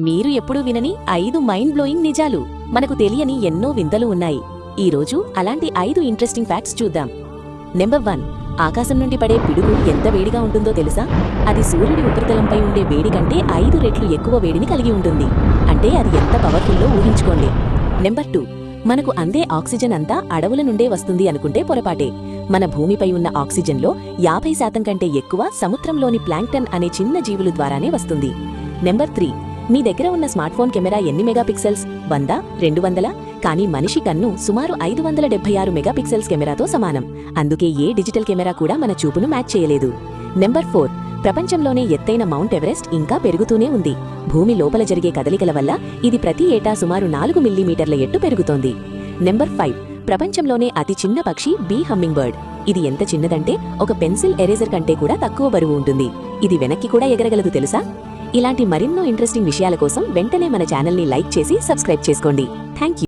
మీరు ఎప్పుడూ వినని 5 మైండ్ బ్లోయింగ్ నిజాలు, మనకు తెలియని ఎన్నో వింతలు ఉన్నాయి. ఈరోజు అలాంటి 5 ఇంట్రెస్టింగ్ ఫ్యాక్ట్స్ చూద్దాం. నెంబర్ 1, ఆకాశం నుండి పడే పిడుగు ఎంత వేడిగా ఉంటుందో తెలుసా? అది సూర్యుడి ఉపరితలంపై ఉండే వేడి కంటే 5 రెట్లు ఎక్కువ వేడిని కలిగి ఉంటుంది. అంటే అది ఎంత పవర్ఫుల్లో ఊహించుకోండి. నెంబర్ 2, మనకు అందే ఆక్సిజన్ అంతా అడవుల నుండే వస్తుంది అనుకుంటే పొరపాటే. మన భూమిపై ఉన్న ఆక్సిజన్లో 50% కంటే ఎక్కువ సముద్రంలోని ప్లాంక్టన్ అనే చిన్న జీవుల ద్వారానే వస్తుంది. నెంబర్ 3, మీ దగ్గర ఉన్న స్మార్ట్ఫోన్ కెమెరా ఎన్ని మెగాపిక్సెల్స్? 100, 200? కానీ మనిషి కన్ను సుమారు 576 మెగాపిక్సెల్స్ కెమెరాతో సమానం. అందుకే ఏ డిజిటల్ కెమెరా కూడా మన చూపును మ్యాచ్ చేయలేదు. నెంబర్ 4, ప్రపంచంలోనే ఎత్తైన మౌంట్ ఎవరెస్ట్ ఇంకా పెరుగుతూనే ఉంది. భూమి లోపల జరిగే కదలికల వల్ల ఇది ప్రతి ఏటా సుమారు 4 మిల్లీమీటర్ల ఎత్తు పెరుగుతోంది. నెంబర్ 5, ప్రపంచంలోనే అతి చిన్న పక్షి బీ హమ్మింగ్ బర్డ్. ఇది ఎంత చిన్నదంటే ఒక పెన్సిల్ ఎరేజర్ కంటే కూడా తక్కువ బరువు ఉంటుంది. ఇది వెనక్కి కూడా ఎగరగలదు తెలుసా? ఇలాంటి మరిన్నో ఇంట్రెస్టింగ్ విషయాల కోసం వెంటనే మన ఛానల్ని లైక్ చేసి సబ్స్క్రైబ్ చేసుకోండి. Thank you.